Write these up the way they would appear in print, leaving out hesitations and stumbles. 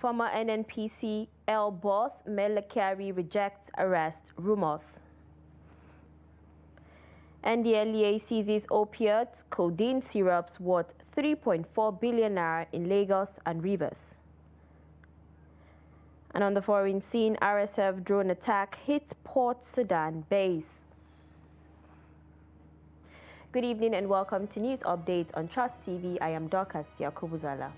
Former NNPCL boss Mele Kyari rejects arrest rumors. NDLEA seizes opiates, codeine syrups worth 3.4 billion naira in Lagos and Rivers. And on the foreign scene, RSF drone attack hits Port Sudan base. Good evening and welcome to News Updates on Trust TV. I am Dorcas Yakubuzala.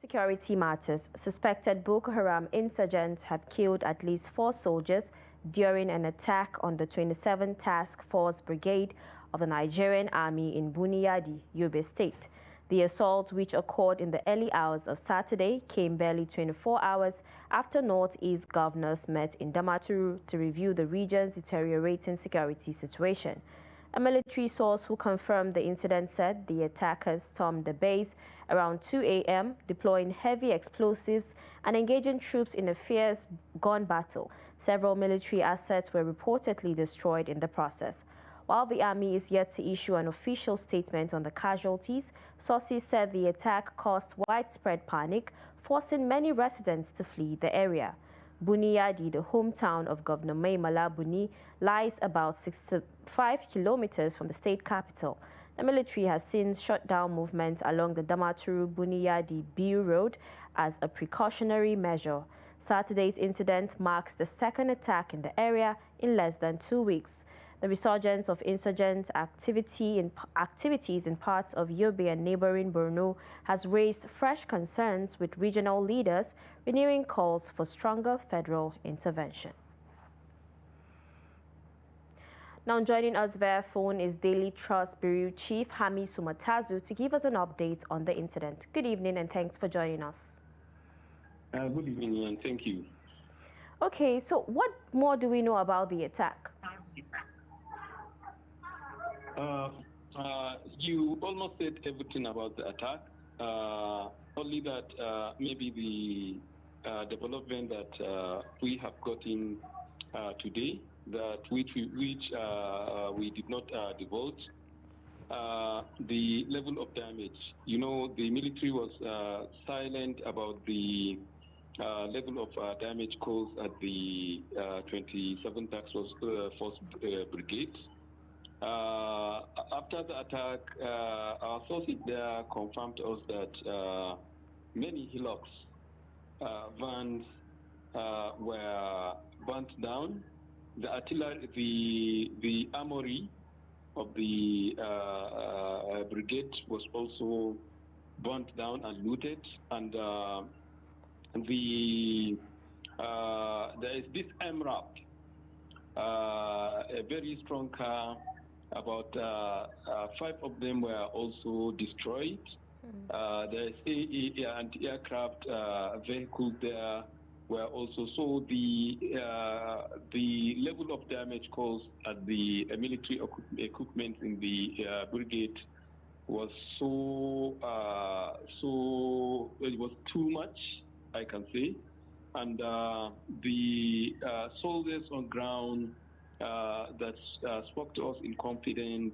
Security matters. Suspected Boko Haram insurgents have killed at least 4 soldiers during an attack on the 27th Task Force Brigade of the Nigerian Army in Buniyadi, Yobe State. The assault, which occurred in the early hours of Saturday, came barely 24 hours after Northeast governors met in Damaturu to review the region's deteriorating security situation. A military source who confirmed the incident said the attackers stormed the base around 2 a.m., deploying heavy explosives and engaging troops in a fierce gun battle. Several military assets were reportedly destroyed in the process. While the army is yet to issue an official statement on the casualties, sources said the attack caused widespread panic, forcing many residents to flee the area. Buniyadi, the hometown of Governor Maimala Buni, lies about 65 kilometers from the state capital. The military has since shut down movement along the Damaturu-Buniyadi-Biu road as a precautionary measure. Saturday's incident marks the second attack in the area in less than 2 weeks. The resurgence of insurgent activities in parts of Yobe and neighboring Borno has raised fresh concerns, with regional leaders renewing calls for stronger federal intervention. Now joining us via phone is Daily Trust Bureau Chief Hami Sumatazu to give us an update on the incident. Good evening and thanks for joining us. Good evening and thank you. Okay, so what more do we know about the attack? You almost said everything about the attack, only that maybe the development that we have gotten today, that which we did not divulge, the level of damage. You know, the military was silent about the level of damage caused at the 27th Task Force Brigade. After the attack, our sources there confirmed to us that many hillocks, vans were burnt down. The artillery, the armory of the brigade was also burnt down and looted, and there is this MRAP, a very strong car. About 5 of them were also destroyed. There is anti-aircraft vehicles there were also. So the level of damage caused at the military equipment in the brigade was it was too much, I can say, and the soldiers on ground that spoke to us in confidence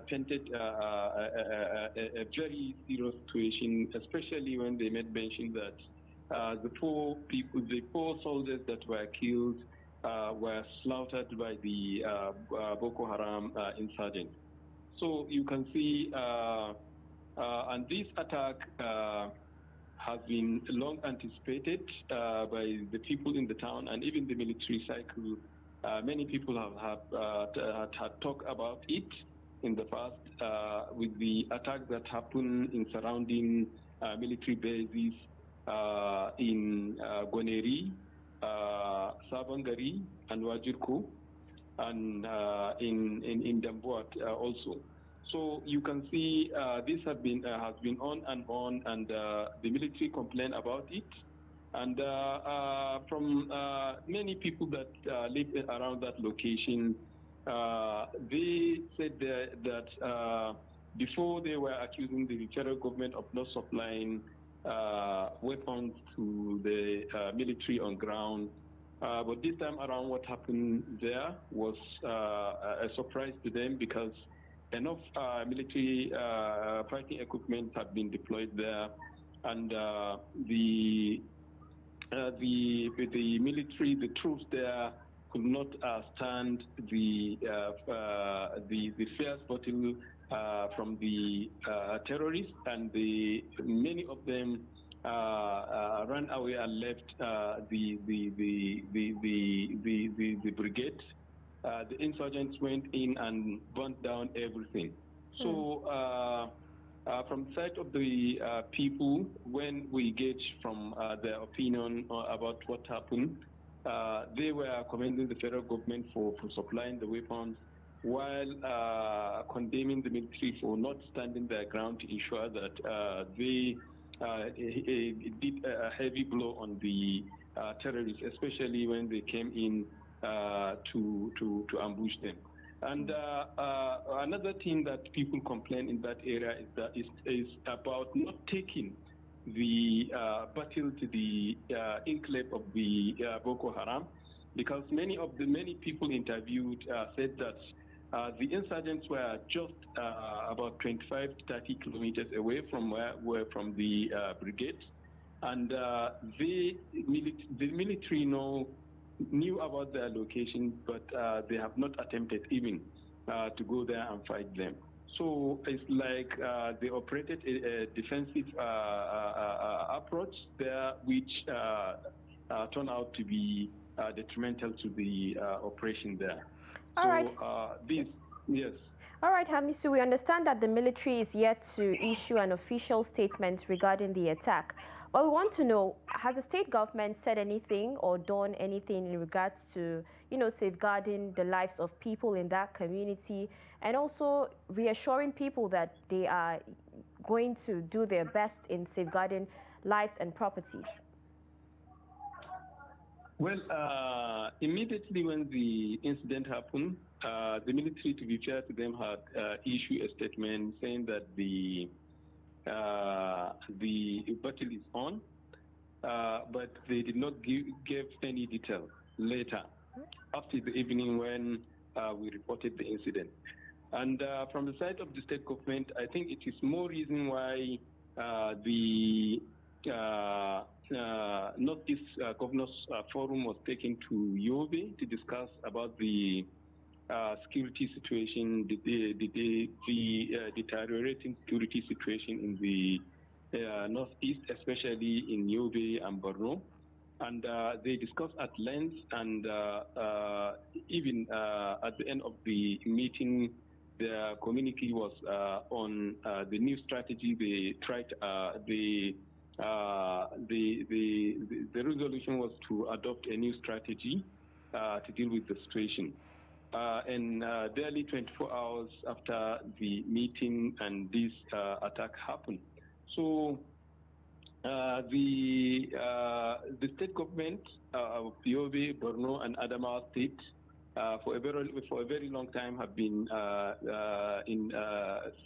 painted a very serious situation, especially when they made mention that the 4 soldiers that were killed were slaughtered by the Boko Haram insurgents. So you can see, and this attack has been long anticipated by the people in the town and even the military cycle. Many people had talked about it in the past with the attacks that happened in surrounding military bases in Goneri, Savangari, and Wajirku, and in Dambuat also. So you can see this has been on, and the military complained about it. And from many people that live around that location, they said that before they were accusing the federal government of not supplying weapons to the military on ground, But this time around, what happened there was a surprise to them because enough military fighting equipment had been deployed there, and the military, the troops there could not stand the fierce battle from the terrorists, and many of them ran away and left the brigade. The insurgents went in and burnt down everything. So from the side of the people, when we gauge from their opinion about what happened, they were commending the federal government for supplying the weapons, while condemning the military for not standing their ground to ensure that they did a heavy blow on the terrorists, especially when they came in to ambush them. And another thing that people complain in that area is about not taking the battle to the enclave of the Boko Haram, because many people interviewed said that the insurgents were just about 25 to 30 kilometers away from from the brigade, and the military knew about their location, but they have not attempted even to go there and fight them. So it's like they operated a defensive approach there, which turned out to be detrimental to the operation there. All right. Yes. All right, Hamisu, we understand that the military is yet to issue an official statement regarding the attack. But we want to know, has the state government said anything or done anything in regards to, safeguarding the lives of people in that community, and also reassuring people that they are going to do their best in safeguarding lives and properties? Well, immediately when the incident happened, the military, to be fair to them, had issued a statement saying that the battle is on, but they did not give any detail later, after the evening when we reported the incident. And from the side of the state government, I think it is more reason why the Northeast Governors Forum was taken to Yobe to discuss about the security situation, the deteriorating security situation in the Northeast, especially in Yobe and Borno. And they discussed at length, and even at the end of the meeting, the communique was on the new strategy. They tried the resolution was to adopt a new strategy to deal with the situation. And barely 24 hours after the meeting and this attack happened. So the state government of Yobe, Borno, and Adamawa State for a very long time have been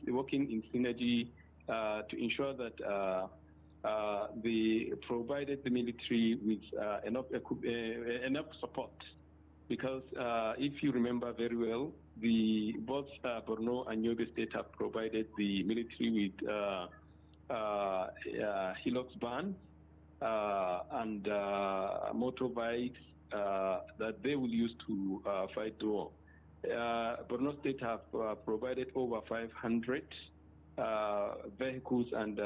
working in synergy to ensure that they provided the military with enough support. Because if you remember very well, both Borno and Yobe State have provided the military with Hilux vans and motorbikes that they will use to fight the war. Borno State have provided over 500 vehicles and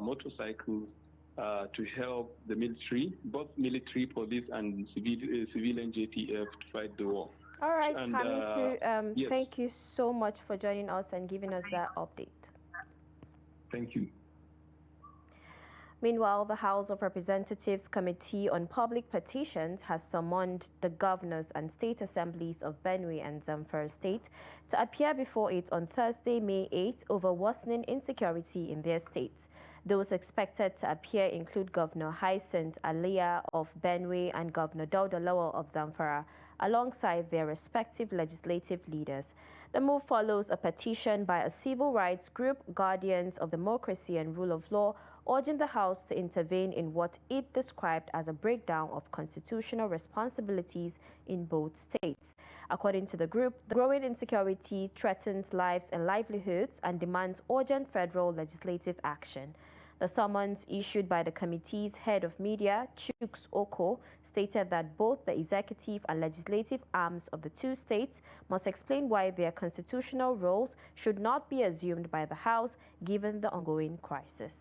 motorcycles to help the military, both military, police, and civilian JTF to fight the war. All right, Hamisu, yes. Thank you so much for joining us and giving us that update. Thank you. Meanwhile, the House of Representatives Committee on Public Petitions has summoned the governors and state assemblies of Benue and Zamfara State to appear before it on Thursday, May 8, over worsening insecurity in their states. Those expected to appear include Governor Hyacinth Alia of Benue and Governor Dauda Lawal of Zamfara, alongside their respective legislative leaders. The move follows a petition by a civil rights group, Guardians of Democracy and Rule of Law, urging the House to intervene in what it described as a breakdown of constitutional responsibilities in both states. According to the group, the growing insecurity threatens lives and livelihoods and demands urgent federal legislative action. The summons issued by the committee's head of media, Chuks Oko, stated that both the executive and legislative arms of the two states must explain why their constitutional roles should not be assumed by the House given the ongoing crisis.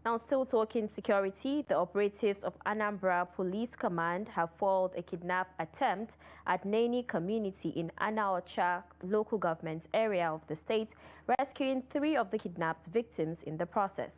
Now, still talking security, the operatives of Anambra Police Command have foiled a kidnap attempt at Neni community in Anaocha local government area of the state, rescuing 3 of the kidnapped victims in the process.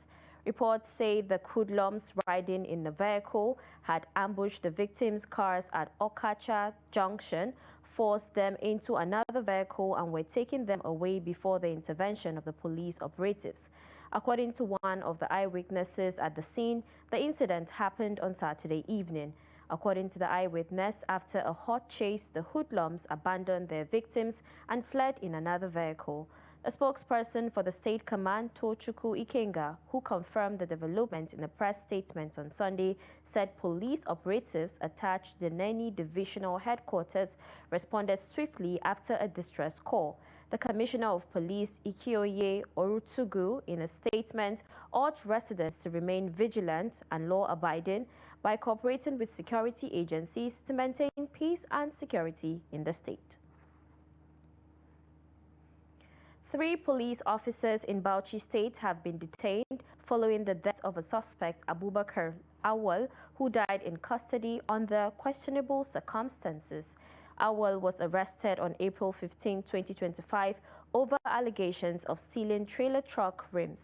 Reports say the hoodlums riding in the vehicle had ambushed the victims' cars at Okacha Junction, forced them into another vehicle and were taking them away before the intervention of the police operatives. According to one of the eyewitnesses at the scene, the incident happened on Saturday evening. According to the eyewitness, after a hot chase, the hoodlums abandoned their victims and fled in another vehicle. A spokesperson for the state command, Tochukwu Ikenga, who confirmed the development in a press statement on Sunday, said police operatives attached to the Neni Divisional Headquarters responded swiftly after a distress call. The Commissioner of Police, Ikioye Orutugu, in a statement, urged residents to remain vigilant and law-abiding by cooperating with security agencies to maintain peace and security in the state. 3 police officers in Bauchi State have been detained following the death of a suspect, Abubakar Awal, who died in custody under questionable circumstances. Awal was arrested on April 15, 2025 over allegations of stealing trailer truck rims.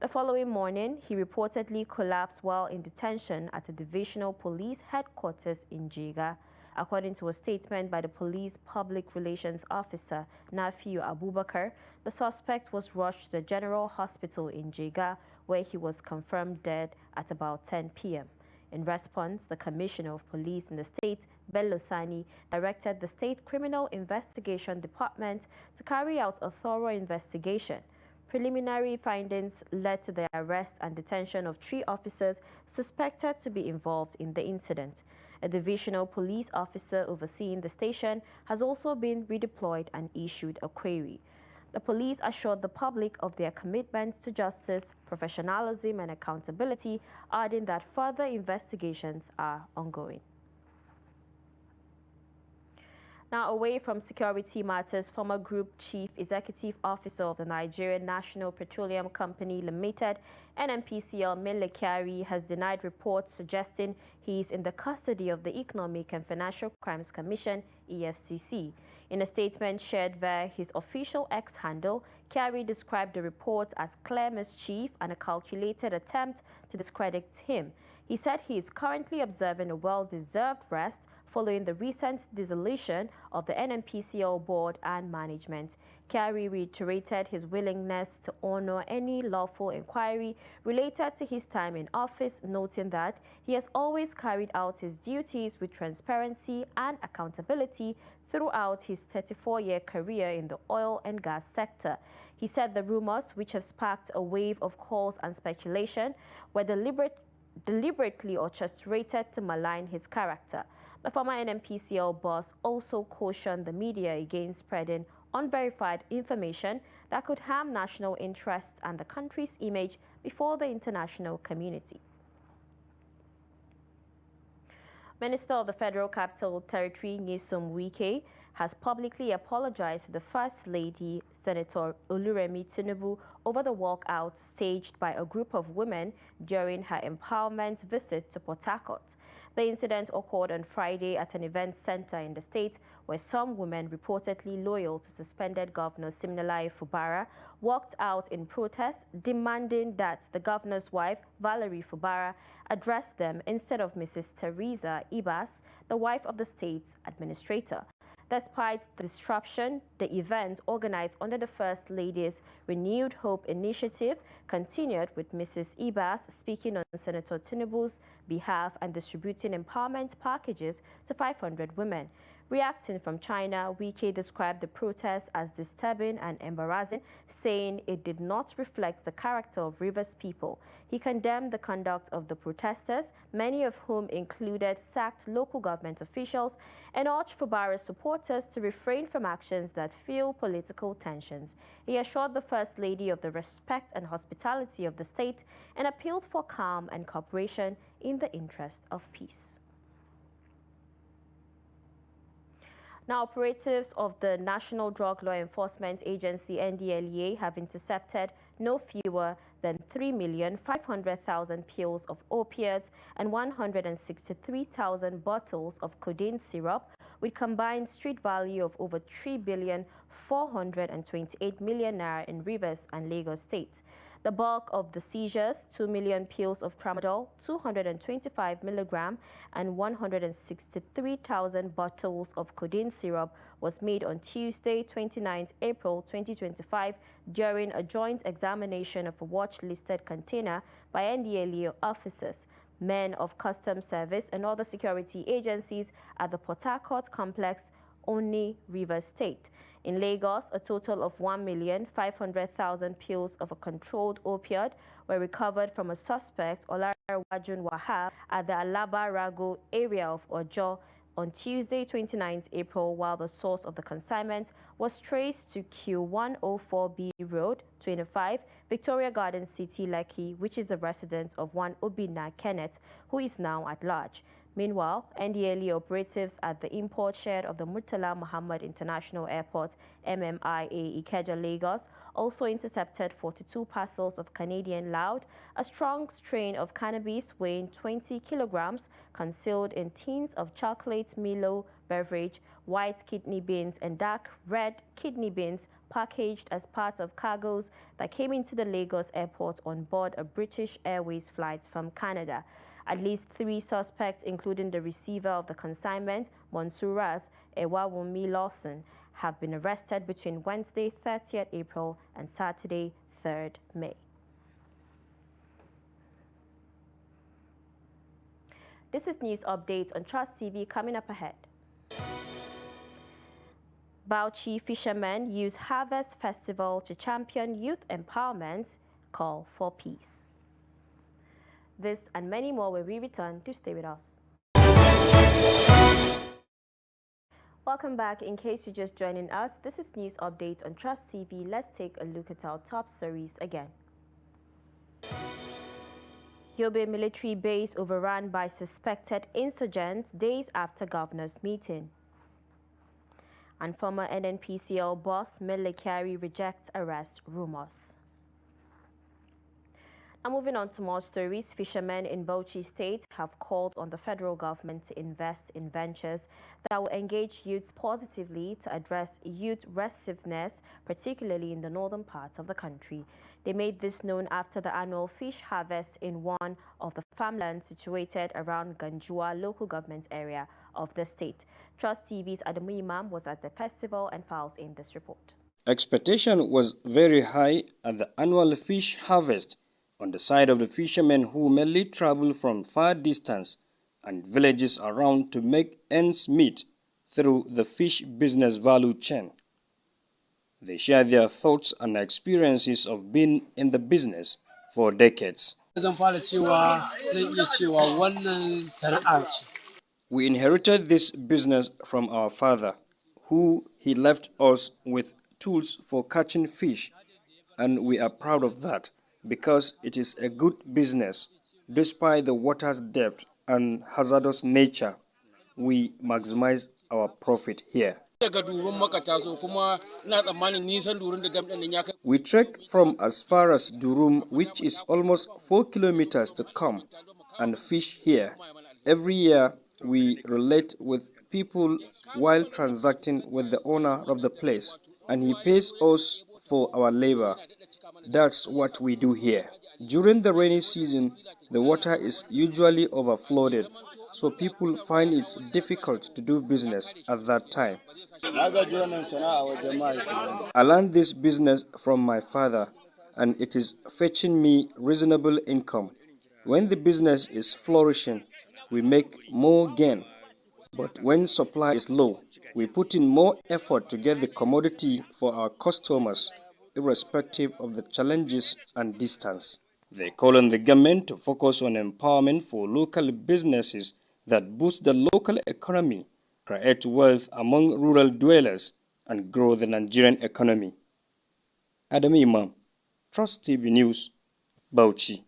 The following morning, he reportedly collapsed while in detention at a divisional police headquarters in Jega. According to a statement by the police public relations officer, Nafiu Abubakar, the suspect was rushed to the General Hospital in Jega, where he was confirmed dead at about 10 p.m. In response, the Commissioner of Police in the state, Bello Sani, directed the State Criminal Investigation Department to carry out a thorough investigation. Preliminary findings led to the arrest and detention of 3 officers suspected to be involved in the incident. A divisional police officer overseeing the station has also been redeployed and issued a query. The police assured the public of their commitment to justice, professionalism, and accountability, adding that further investigations are ongoing. Now, away from security matters, former Group Chief Executive Officer of the Nigerian National Petroleum Company Limited, NNPCL Mele Kyari, has denied reports suggesting he is in the custody of the Economic and Financial Crimes Commission, EFCC. In a statement shared via his official X handle, Kyari described the reports as clear mischief and a calculated attempt to discredit him. He said he is currently observing a well-deserved rest following the recent dissolution of the NNPCL board and management. Kyari reiterated his willingness to honor any lawful inquiry related to his time in office, noting that he has always carried out his duties with transparency and accountability throughout his 34-year career in the oil and gas sector. He said the rumors, which have sparked a wave of calls and speculation, were deliberately orchestrated to malign his character. The former NNPCL boss also cautioned the media against spreading unverified information that could harm national interests and the country's image before the international community. Minister of the Federal Capital Territory, Nyesom Wike, has publicly apologized to the First Lady, Senator Oluremi Tinubu, over the walkout staged by a group of women during her empowerment visit to Port Harcourt. The incident occurred on Friday at an event center in the state where some women reportedly loyal to suspended Governor Siminalayi Fubara walked out in protest, demanding that the governor's wife, Valerie Fubara, address them instead of Mrs. Teresa Ibas, the wife of the state's administrator. Despite the disruption, the event, organized under the First Lady's Renewed Hope initiative, continued with Mrs. Ibas speaking on Senator Tinubu's behalf and distributing empowerment packages to 500 women. Reacting from China, Wike described the protest as disturbing and embarrassing, saying it did not reflect the character of Rivers people. He condemned the conduct of the protesters, many of whom included sacked local government officials, and urged Fubara's supporters to refrain from actions that fuel political tensions. He assured the First Lady of the respect and hospitality of the state and appealed for calm and cooperation in the interest of peace. Now, operatives of the National Drug Law Enforcement Agency (NDLEA) have intercepted no fewer than 3,500,000 pills of opiates and 163,000 bottles of codeine syrup with combined street value of over 3,428 million naira in Rivers and Lagos states. The bulk of the seizures, 2 million pills of tramadol, 225 milligram, and 163,000 bottles of codeine syrup was made on Tuesday, 29 April 2025 during a joint examination of a watch-listed container by NDLEA officers, men of Customs Service and other security agencies at the Port Harcourt complex, Oni, Rivers State. In Lagos, a total of 1,500,000 pills of a controlled opioid were recovered from a suspect, Olarewajun Wahab, at the Alaba Rago area of Ojo on Tuesday, 29 April, while the source of the consignment was traced to Q104B Road, 25, Victoria Garden City, Lekki, which is the residence of one Obina Kenneth, who is now at large. Meanwhile, NDLEA operatives at the import shed of the Murtala Muhammad International Airport, MMIA, Ikeja, Lagos, also intercepted 42 parcels of Canadian loud, a strong strain of cannabis weighing 20 kilograms, concealed in tins of chocolate Milo beverage, white kidney beans, and dark red kidney beans packaged as part of cargoes that came into the Lagos airport on board a British Airways flight from Canada. At least 3 suspects, including the receiver of the consignment, Monsurat Ewawumi Lawson, have been arrested between Wednesday, 30th April and Saturday, 3rd May. This is news updates on Trust TV coming up ahead. Bauchi fishermen use Harvest Festival to champion youth empowerment, call for peace. This and many more when we return. Do stay with us. Welcome back. In case you're just joining us, this is news updates on Trust TV. Let's take a look at our top stories again. Yobe military base overrun by suspected insurgents days after governor's meeting. And former NNPCL boss Mele Kyari rejects arrest rumors. Now moving on to more stories, fishermen in Bauchi State have called on the federal government to invest in ventures that will engage youths positively to address youth restiveness, particularly in the northern parts of the country. They made this known after the annual fish harvest in one of the farmlands situated around Ganjua local government area of the state. Trust TV's Adamu Imam was at the festival and files in this report. Expectation was very high at the annual fish harvest on the side of the fishermen who mainly travel from far distance and villages around to make ends meet through the fish business value chain. They share their thoughts and experiences of being in the business for decades. We inherited this business from our father, who he left us with tools for catching fish, and we are proud of that because it is a good business. Despite the water's depth and hazardous nature, we maximize our profit here. We trek from as far as Durum, which is almost 4 kilometers to come and fish here. Every year, we relate with people while transacting with the owner of the place, and he pays us for our labor. That's what we do here. During the rainy season, the water is usually overflowed, so people find it difficult to do business at that time. I learned this business from my father, and it is fetching me reasonable income. When the business is flourishing, we make more gain. But when supply is low, we put in more effort to get the commodity for our customers, irrespective of the challenges and distance. They call on the government to focus on empowerment for local businesses that boost the local economy, create wealth among rural dwellers, and grow the Nigerian economy. Adam Imam, Trust TV News, Bauchi.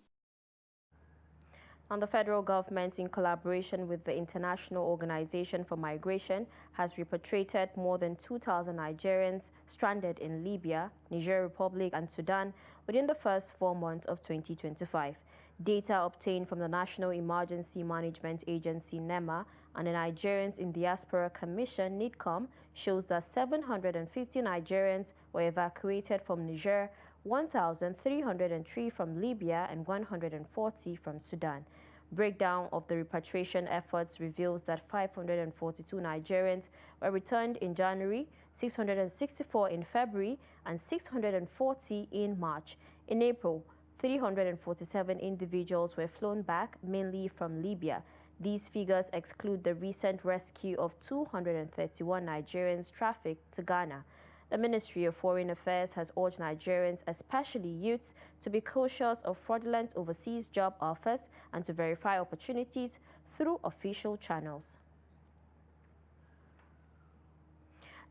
And the federal government, in collaboration with the International Organization for Migration, has repatriated more than 2,000 Nigerians stranded in Libya, Niger Republic, and Sudan within the first 4 months of 2025. Data obtained from the National Emergency Management Agency (NEMA) and the Nigerians in Diaspora Commission (NIDCOM) shows that 750 Nigerians were evacuated from Niger, 1,303 from Libya, and 140 from Sudan. Breakdown of the repatriation efforts reveals that 542 Nigerians were returned in January, 664 in February, and 640 in March. In April, 347 individuals were flown back, mainly from Libya. These figures exclude the recent rescue of 231 Nigerians trafficked to Ghana. The Ministry of Foreign Affairs has urged Nigerians, especially youths, to be cautious of fraudulent overseas job offers and to verify opportunities through official channels.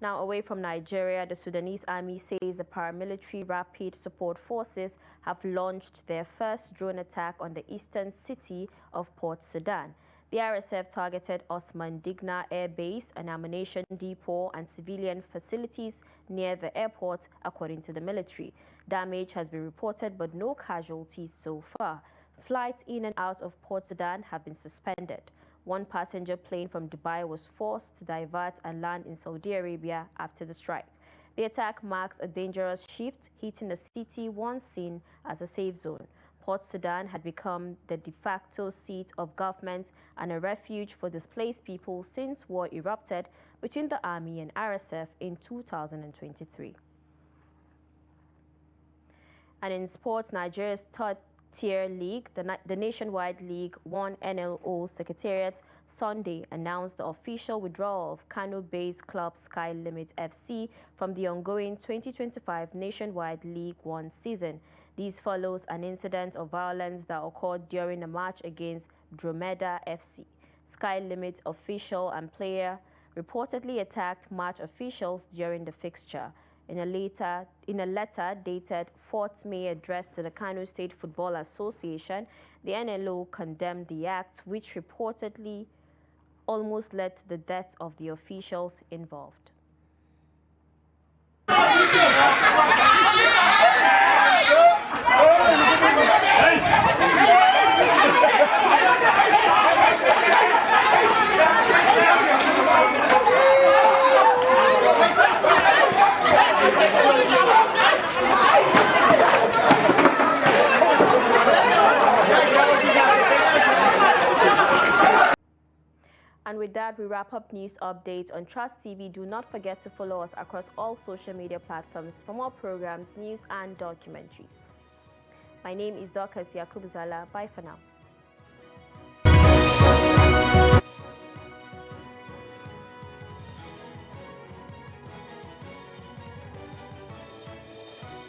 Now, away from Nigeria, the Sudanese army says the paramilitary rapid support forces have launched their first drone attack on the eastern city of Port Sudan. The RSF targeted Osman Digna Air Base, an ammunition depot, and civilian facilities near the airport, according to the military. Damage has been reported, but no casualties so far. Flights in and out of Port Sudan have been suspended. One passenger plane from Dubai was forced to divert and land in Saudi Arabia after the strike. The attack marks a dangerous shift, hitting a city once seen as a safe zone. Port Sudan had become the de facto seat of government and a refuge for displaced people since war erupted between the army and RSF in 2023. And in sports, Nigeria's third-tier league, the Nationwide League One NLO Secretariat, Sunday announced the official withdrawal of Kano-based club Sky Limit FC from the ongoing 2025 Nationwide League One season. This follows an incident of violence that occurred during a match against Dromeda FC. Sky Limit official and player reportedly attacked match officials during the fixture. In a letter dated 4th May addressed to the Kano State Football Association, the NLO condemned the act, which reportedly almost led to the death of the officials involved. And with that, we wrap up news updates on Trust TV. Do not forget to follow us across all social media platforms for more programs, news, and documentaries. My name is Dorcas Yakubzala. Bye for now.